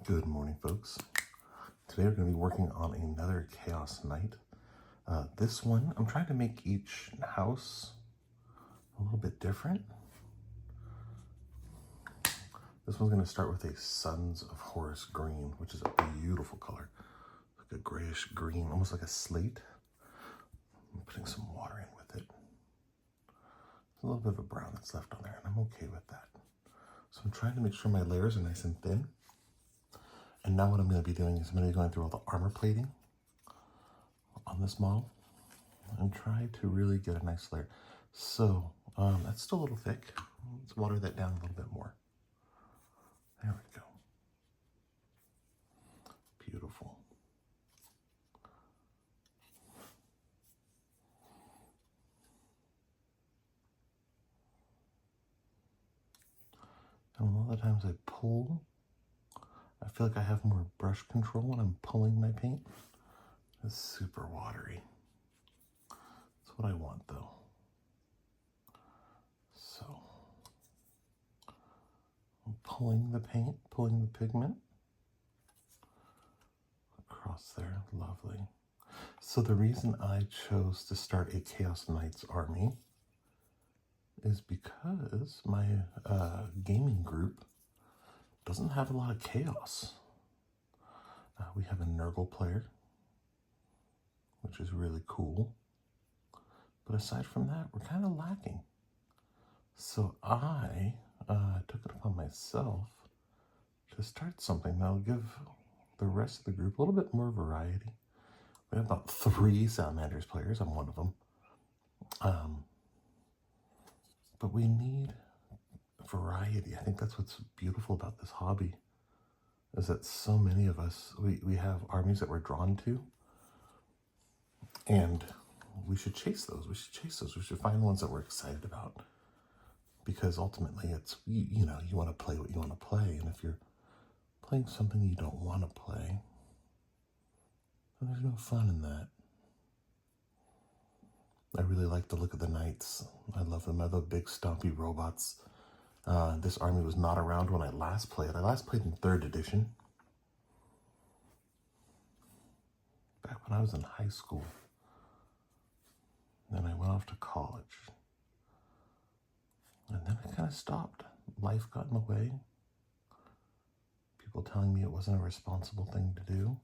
Good morning, folks. Today we're going to be working on another Chaos Knight. This one, I'm trying to make each house a little bit different. This one's going to start with a Sons of Horus green, which is a beautiful color. Like a grayish green, almost like a slate. I'm putting some water in with it. There's a little bit of a brown that's left on there, and I'm okay with that. So I'm trying to make sure my layers are nice and thin. And now what I'm going to be doing is I'm going to be going through all the armor plating on this model and try to really get a nice layer. So that's still a little thick. Let's water that down a little bit more. There we go. Beautiful. And a lot of times I pull. I feel like I have more brush control when I'm pulling my paint. It's super watery. That's what I want though. So I'm pulling the paint, pulling the pigment across there. Lovely. So the reason I chose to start a Chaos Knights army is because my gaming group doesn't have a lot of chaos. We have a Nurgle player, which is really cool. But aside from that, we're kind of lacking. So I took it upon myself to start something that'll give the rest of the group a little bit more variety. We have about 3 Salamanders players. I'm one of them. But we need variety. I think that's what's beautiful about this hobby, is that so many of us, we have armies that we're drawn to, and we should chase those. We should find the ones that we're excited about, because ultimately it's, you know, you want to play what you want to play, and if you're playing something you don't want to play, then there's no fun in that. I really like the look of the knights. I love them. I love big stompy robots. This army was not around when I last played. I last played in 3rd edition, back when I was in high school. Then I went off to college. And then I kind of stopped. Life got in the way. People telling me it wasn't a responsible thing to do.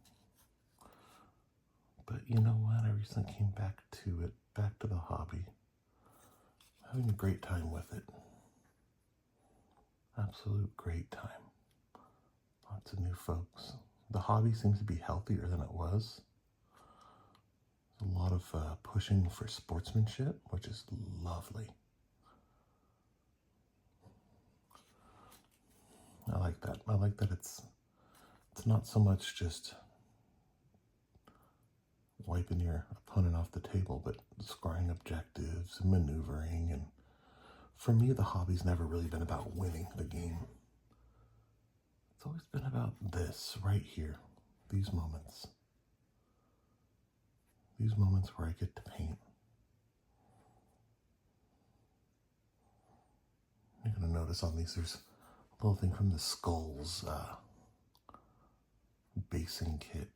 But you know what? I recently came back to it, back to the hobby. Having a great time with it. Absolute great time. Lots of new folks. The hobby seems to be healthier than it was. There's a lot of pushing for sportsmanship, which is lovely. I like that. I like that it's not so much just wiping your opponent off the table, but scoring objectives and maneuvering. And for me, the hobby's never really been about winning the game. It's always been about this right here, these moments. These moments where I get to paint. You're going to notice on these, there's a little thing from the Skulls basing kit.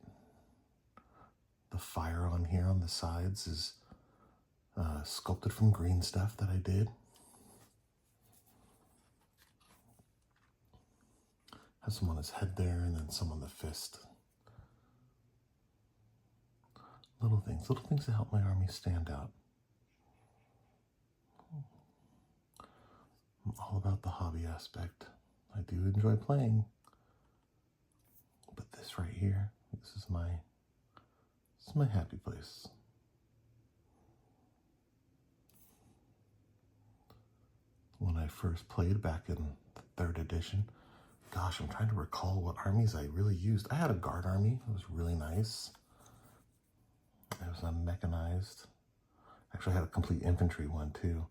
The fire on here on the sides is sculpted from green stuff that I did. Has some on his head there, and then some on the fist. Little things that help my army stand out. I'm all about the hobby aspect. I do enjoy playing. But this right here, this is my happy place. When I first played back in the 3rd edition, gosh, I'm trying to recall what armies I really used. I had a guard army. It was really nice. It was mechanized. Actually, I had a complete infantry one too.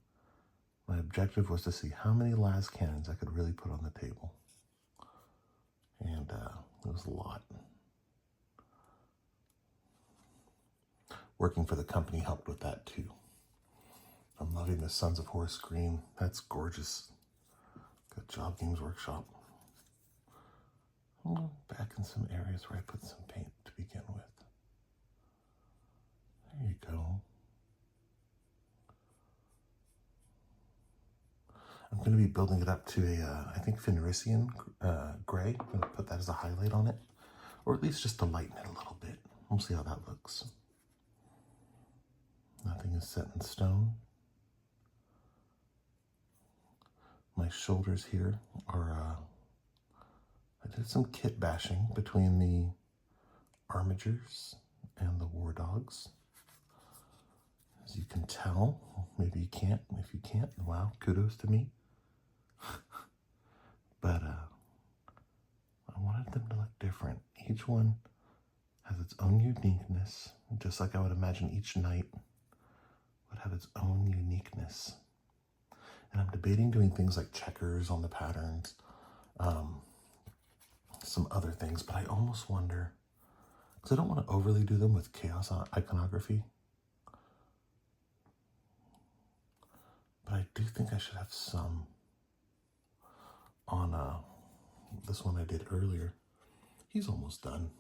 My objective was to see how many las cannons I could really put on the table. And it was a lot. Working for the company helped with that too. I'm loving the Sons of Horus green. That's gorgeous. Good job, Games Workshop. Back in some areas where I put some paint to begin with. There you go. I'm going to be building it up to a, I think, Fenrisian gray. I'm going to put that as a highlight on it, or at least just to lighten it a little bit. We'll see how that looks. Nothing is set in stone. My shoulders here are, I did some kit bashing between the armigers and the war dogs. As you can tell, maybe you can't. If you can't, wow, kudos to me. But I wanted them to look different. Each one has its own uniqueness, just like I would imagine each knight would have its own uniqueness. And I'm debating doing things like checkers on the patterns, some other things, but I almost wonder, because I don't want to overly do them with chaos iconography, but I do think I should have some on this one I did earlier. He's almost done,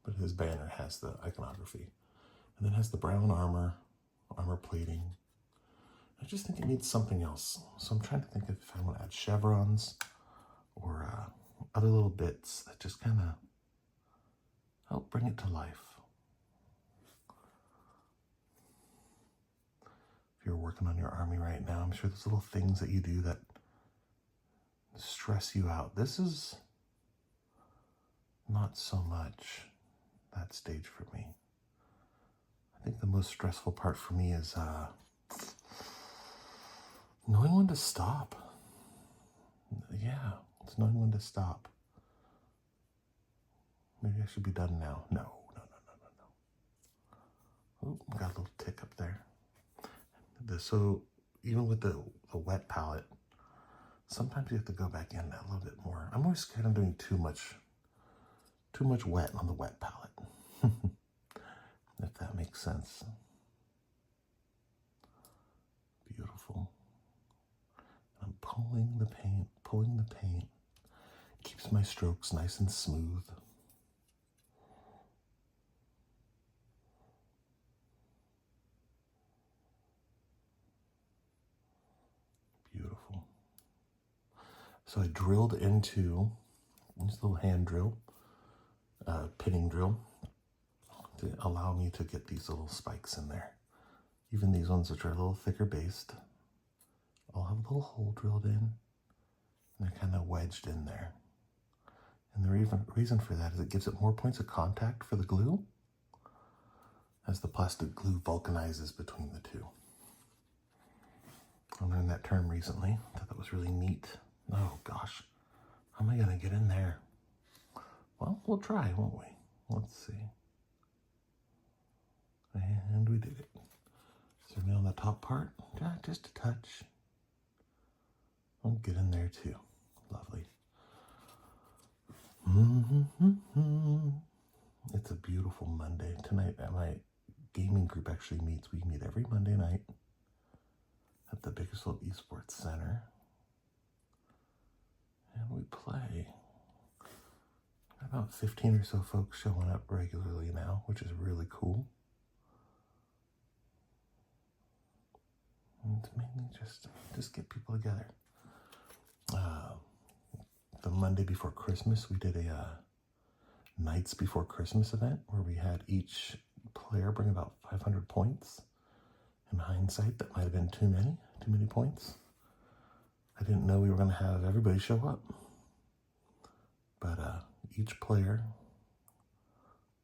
but his banner has the iconography, and then has the brown armor plating. I just think it needs something else. So I'm trying to think if I want to add chevrons or other little bits that just kind of help bring it to life. If you're working on your army right now, I'm sure there's little things that you do that stress you out. This is not so much that stage for me. I think the most stressful part for me is knowing when to stop. Yeah, it's knowing when to stop. Maybe I should be done now. No. Oh, got a little tick up there. So even with the wet palette, sometimes you have to go back in a little bit more. I'm always scared of doing too much wet on the wet palette. If that makes sense. Beautiful. I'm pulling the paint. Keeps my strokes nice and smooth. Beautiful. So I drilled into this little hand drill, pinning drill, to allow me to get these little spikes in there. Even these ones, which are a little thicker based, I'll have a little hole drilled in, and they're kind of wedged in there. And the reason for that is it gives it more points of contact for the glue as the plastic glue vulcanizes between the two. I learned that term recently. Thought that was really neat. Oh gosh, how am I gonna get in there? Well, we'll try, won't we? Let's see. And we did it. Certainly on the top part, just a touch. I'll get in there too. Lovely. It's a beautiful Monday. Tonight my gaming group actually meets. We meet every Monday night at the Bakersfield Esports Center. And we play. About 15 or so folks showing up regularly now, which is really cool. And it's mainly just get people together. The Monday before Christmas, we did a Nights Before Christmas event where we had each player bring about 500 points. In hindsight, that might have been too many points. I didn't know we were going to have everybody show up. But each player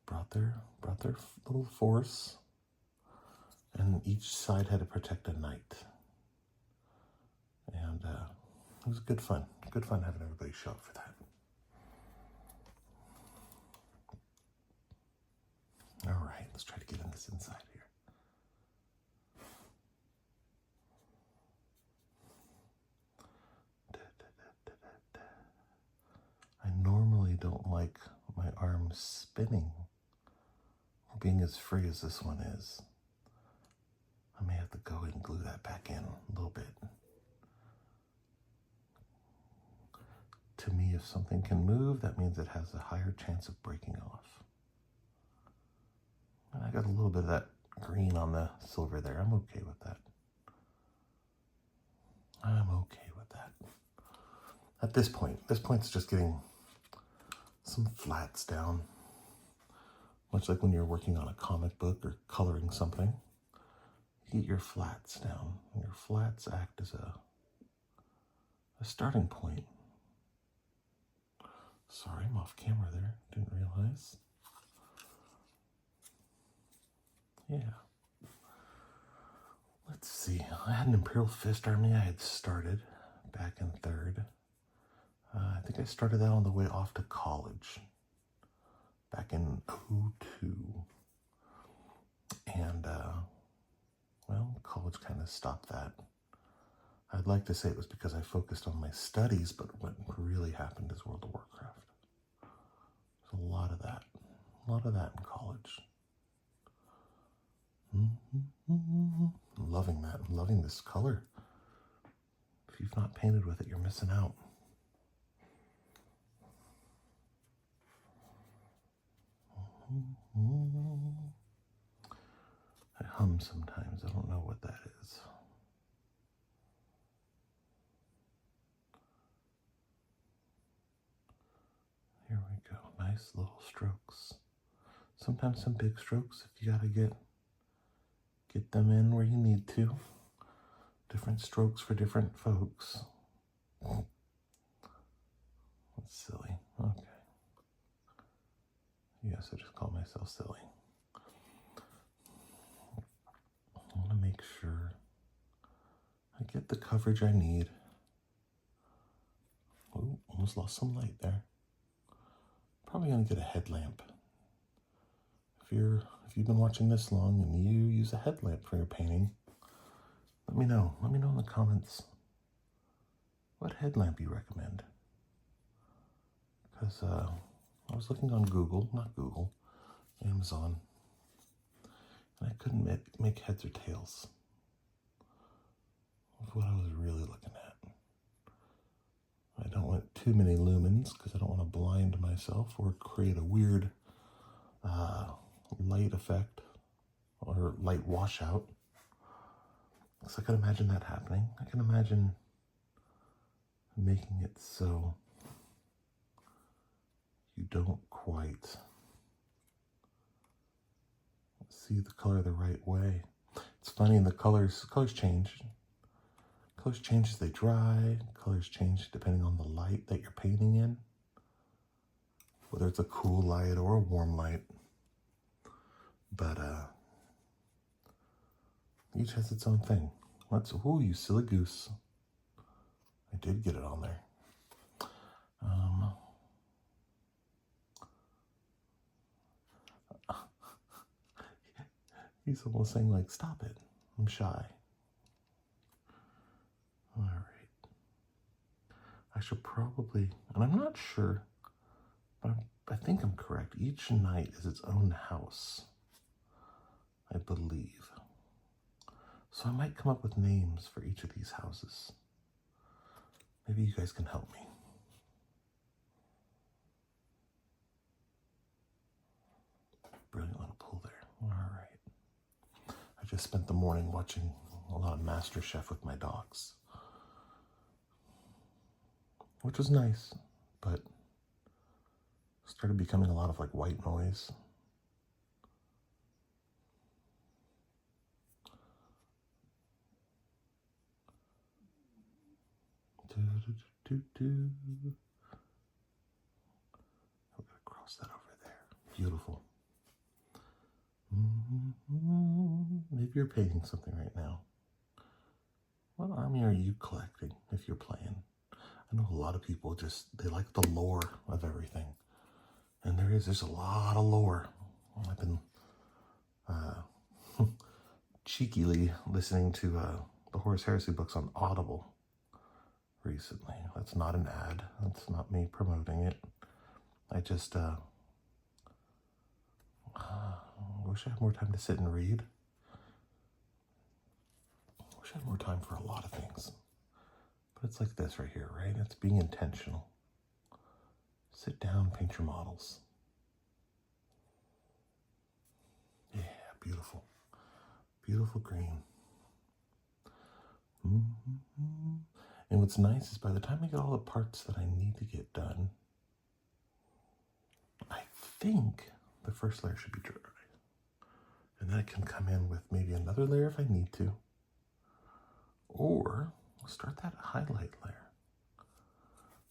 brought their little force, and each side had to protect a knight. And it was good fun. Good fun having everybody show up for that. All right, let's try to get in this inside here. I normally don't like my arms spinning or being as free as this one is. I may have to go and glue that back in a little bit. To me, if something can move, that means it has a higher chance of breaking off. And I got a little bit of that green on the silver there. I'm okay with that. I'm okay with that. At this point's just getting some flats down. Much like when you're working on a comic book or coloring something, you get your flats down. And your flats act as a starting point. Sorry, I'm off camera there. Didn't realize. Yeah. Let's see. I had an Imperial Fist army I had started back in 3rd. I think I started that on the way off to college back in 2002. And, well, college kind of stopped that. I'd like to say it was because I focused on my studies, but what really happened is World of Warcraft. There's a lot of that in college. Loving that. I'm loving this color. If you've not painted with it, you're missing out. I hum sometimes. I don't know what that is. Here we go. Nice little strokes. Sometimes some big strokes if you gotta get them in where you need to. Different strokes for different folks. That's silly. Okay. Yes, I just call myself silly. I want to make sure I get the coverage I need. Oh, almost lost some light there. Probably going to get a headlamp. If you've been watching this long and you use a headlamp for your painting, let me know. Let me know in the comments what headlamp you recommend. Because I was looking on Amazon, and I couldn't make heads or tails of what I was really looking at. I don't want too many lumens because I don't want to blind myself or create a weird light effect or light washout. So I can imagine that happening. I can imagine making it so you don't quite see the color the right way. It's funny, and the colors change. Colors change as they dry. Colors change depending on the light that you're painting in. Whether it's a cool light or a warm light. But each has its own thing. Ooh, you silly goose. I did get it on there. He's almost saying, like, stop it. I'm shy. All right. I should probably, and I'm not sure, but I think I'm correct. Each knight is its own house, I believe. So I might come up with names for each of these houses. Maybe you guys can help me. Brilliant little pull there. All right. I just spent the morning watching a lot of MasterChef with my dogs, which was nice, but started becoming a lot of like white noise. I'm gonna cross that over there. Beautiful. Maybe you're painting something right now. What army are you collecting if you're playing? I know a lot of people they like the lore of everything. And there's a lot of lore. I've been cheekily listening to the Horus Heresy books on Audible recently. That's not an ad. That's not me promoting it. I just wish I had more time to sit and read. Wish I had more time for a lot of things. But it's like this right here, right? It's being intentional. Sit down, paint your models. Yeah, beautiful. Beautiful green. Mm-hmm. And what's nice is by the time I get all the parts that I need to get done, I think the first layer should be dry. And then I can come in with maybe another layer if I need to. Or we'll start that highlight layer.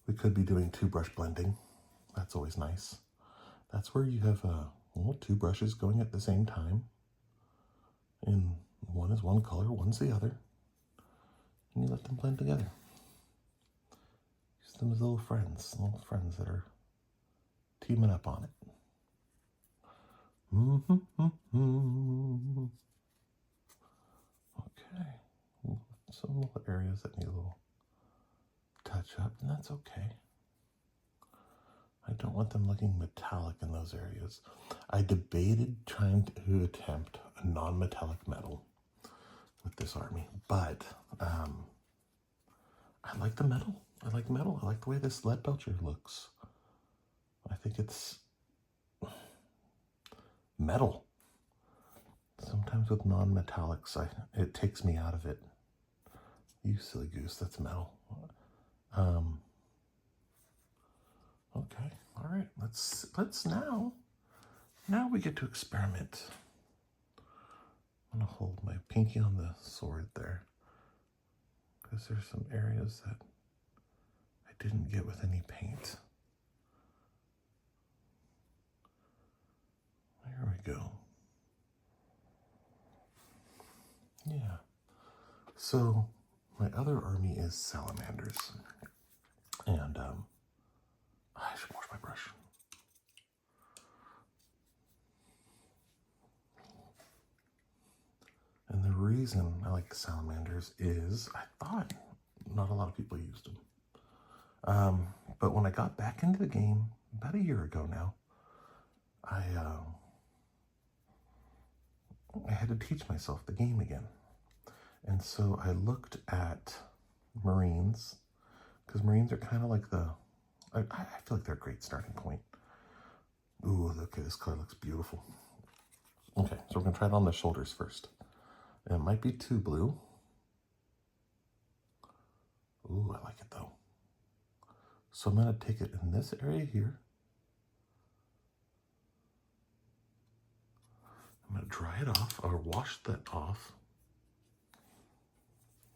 We could be doing 2 brush blending. That's always nice. That's where you have well, 2 brushes going at the same time. And one is one color, one's the other. And you let them blend together. Use them as little friends that are teaming up on it. Okay. Some little areas that need a little touch up, and that's okay. I don't want them looking metallic in those areas. I debated trying to attempt a non-metallic metal with this army, but I like the metal. I like metal. I like the way this lead belcher looks. I think it's metal. Sometimes with non-metallics, it takes me out of it. You silly goose, that's metal. Okay, all right. Let's now we get to experiment. I'm gonna hold my pinky on the sword there because there's some areas that I didn't get with any paint. There we go. Yeah. So my other army is salamanders, and I should wash my brush. And the reason I like salamanders is I thought not a lot of people used them. But when I got back into the game about a year ago now, I had to teach myself the game again. And so I looked at Marines, because Marines are kind of like I feel like they're a great starting point. Ooh, okay, this color looks beautiful. Okay, so we're gonna try it on the shoulders first. And it might be too blue. Ooh, I like it though. So I'm gonna take it in this area here. I'm gonna dry it off, or wash that off.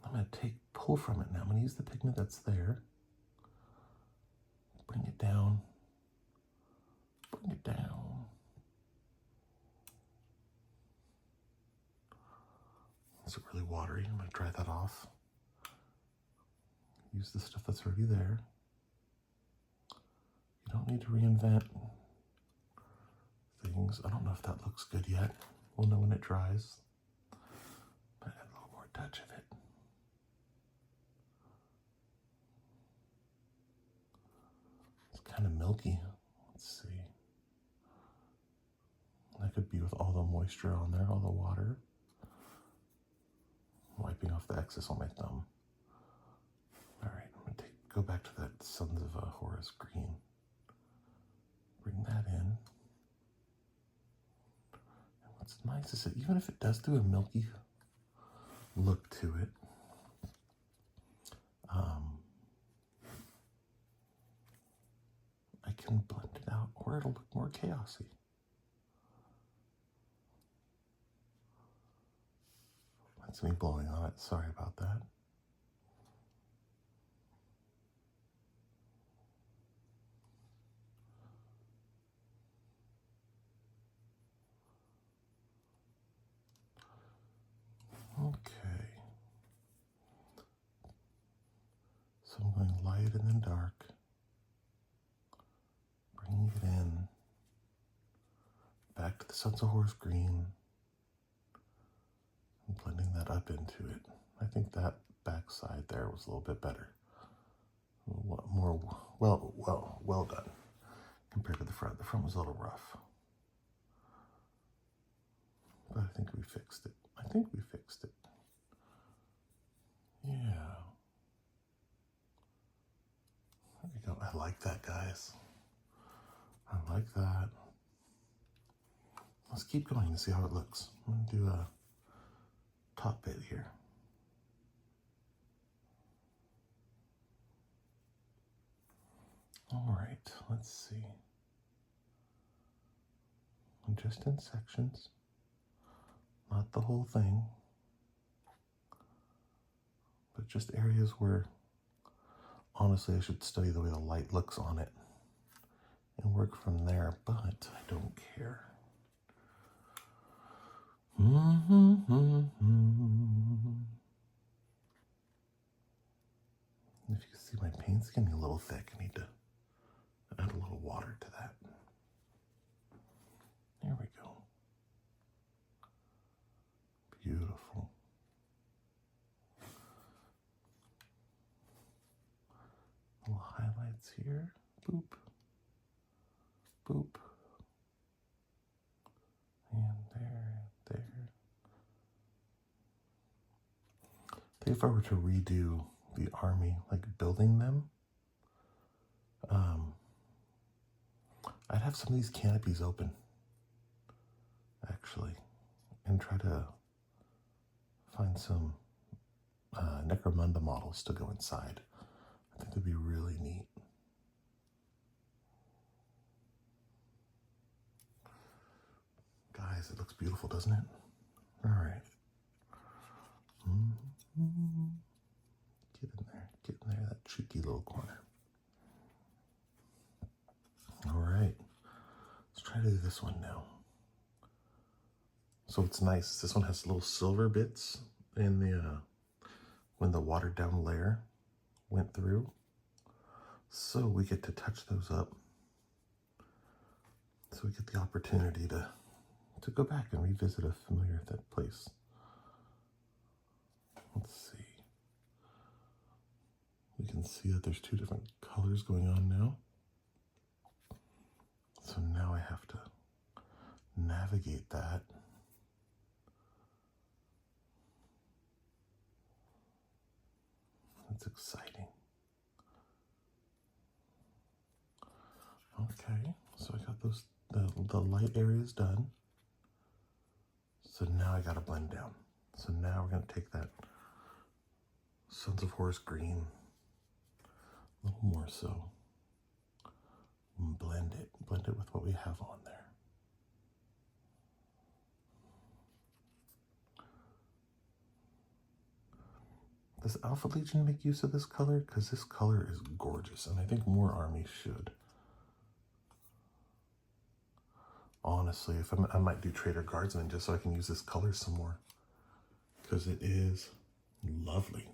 I'm gonna pull from it now. I'm gonna use the pigment that's there. Bring it down. Bring it down. Is it really watery? I'm gonna dry that off. Use the stuff that's already there. You don't need to reinvent things. I don't know if that looks good yet. We'll know when it dries. But add a little more touch of it. It's kind of milky. Let's see. That could be with all the moisture on there, all the water. I'm wiping off the excess on my thumb. All right, I'm gonna go back to that Sons of Horus green. Bring that in. And what's nice is that even if it does do a milky look to it, I can blend it out, or it'll look more chaosy. That's me blowing on it. Sorry about that. Okay. So I'm going light and then dark. Bringing it in. Back to the Sons of Horus green. And blending that up into it. I think that back side there was a little bit better. More well done compared to the front. The front was a little rough. But I think we fixed it. Yeah. There we go. I like that, guys. like that. Let's keep going to see how it looks. I'm going to do a top bit here. All right, let's see. Just in sections, not the whole thing, but just areas where honestly I should study the way the light looks on it and work from there, but I don't care. If you can see, my paint's getting a little thick. I need to add a little water to that. There we go. Beautiful. Little highlights here. Boop. Boop. And there. If I were to redo the army, like building them, I'd have some of these canopies open, actually, and try to find some Necromunda models to go inside. I think that'd be really neat. Guys, it looks beautiful, doesn't it? All right. Get in there, that cheeky little corner. All right, let's try to do this one now. So it's nice. This one has little silver bits in the when the watered down layer went through. So we get to touch those up. So we get the opportunity to go back and revisit a familiar place. Let's see. We can see that there's two different colors going on now. So now I have to navigate that. That's exciting. Okay, so I got those the light areas done. So now I gotta blend down. So now we're gonna take that Sons of Horus green, a little more so, and blend it with what we have on there. Does Alpha Legion make use of this color? Because this color is gorgeous, and I think more armies should. Honestly, if I might do Trader Guardsmen just so I can use this color some more, because it is lovely.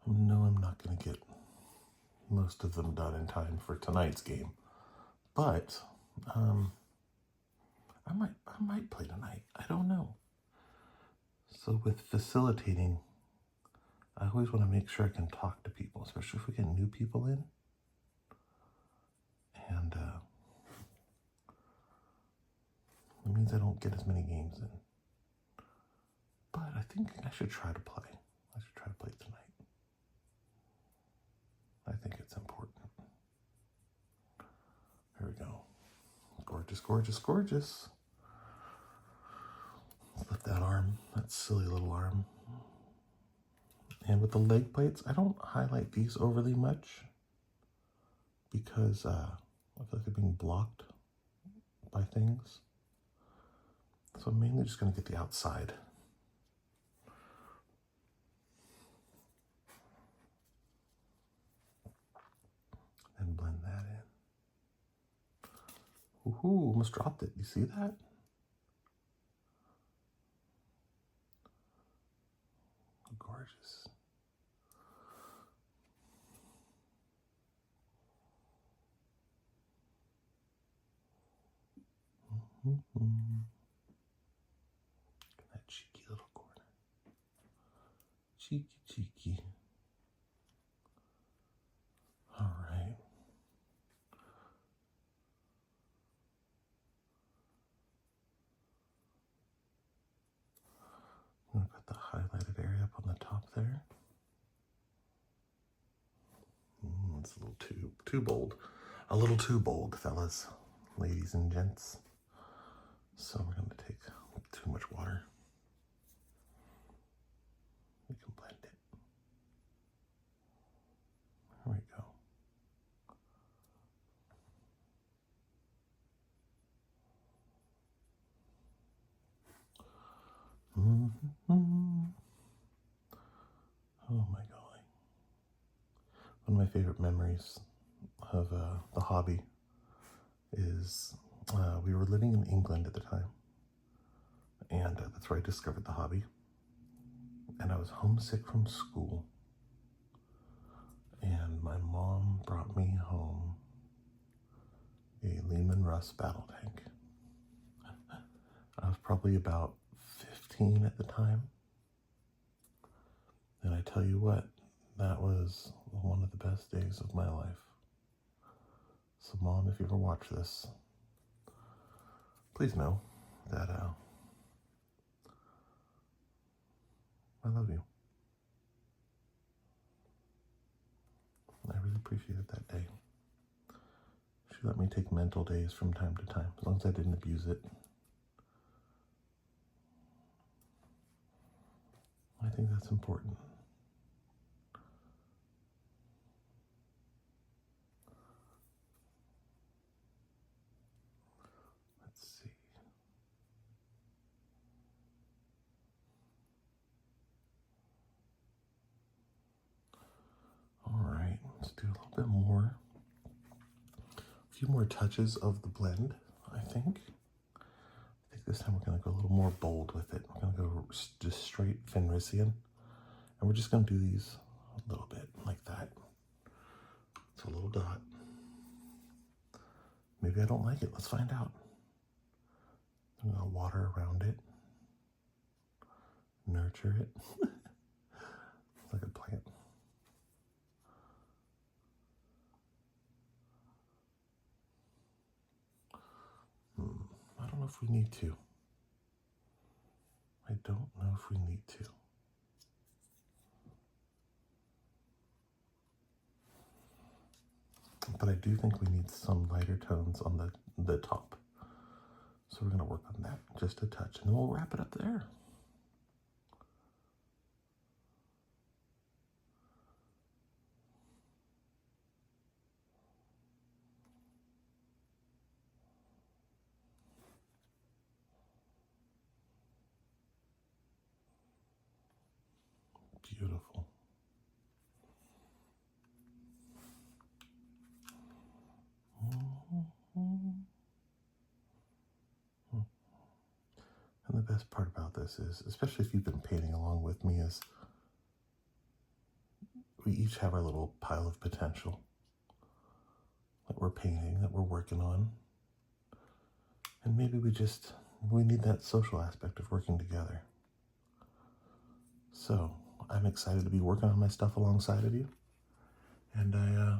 No, I'm not going to get most of them done in time for tonight's game, but I might play tonight. I don't know. So with facilitating, I always want to make sure I can talk to people, especially if we get new people in. And it means I don't get as many games in. But I think I should try to play. I should try to play tonight. I think it's important. Here we go. Gorgeous, gorgeous, gorgeous. Let's lift that arm, that silly little arm. And with the leg plates, I don't highlight these overly much because I feel like they're being blocked by things. So I'm mainly just going to get the outside. And blend that in. Woohoo, almost dropped it. You see that? Gorgeous. That cheeky little corner. cheeky. All right. I'm going to put the highlighted area up on the top there. It's a little too bold. A little too bold, fellas, ladies and gents. So we're going to take too much water. We can blend it. There we go. Oh my golly. One of my favorite memories of the hobby is we were living in England at the time, and that's where I discovered the hobby. And I was homesick from school, and my mom brought me home a Lehman Russ battle tank. I was probably about 15 at the time, and I tell you what, that was one of the best days of my life. So Mom, if you ever watch this, please know that I love you. I really appreciated that day. She let me take mental days from time to time, as long as I didn't abuse it. I think that's important. Let's see. All right, let's do a little bit more. A few more touches of the blend, I think. I think this time we're going to go a little more bold with it. We're going to go just straight Fenrisian. And we're just going to do these a little bit like that. It's a little dot. Maybe I don't like it. Let's find out. I'm going to water around it. Nurture it. It's like a plant. I don't know if we need to. I don't know if we need to. But I do think we need some lighter tones on the top. So we're going to work on that just a touch, and then we'll wrap it up there. Beautiful. And the best part about this is, especially if you've been painting along with me, is we each have our little pile of potential that we're painting, that we're working on. And maybe we need that social aspect of working together. So I'm excited to be working on my stuff alongside of you. And I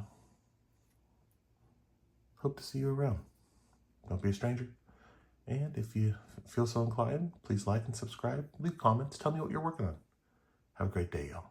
hope to see you around. Don't be a stranger. And if you feel so inclined, please like and subscribe, leave comments, tell me what you're working on. Have a great day, y'all.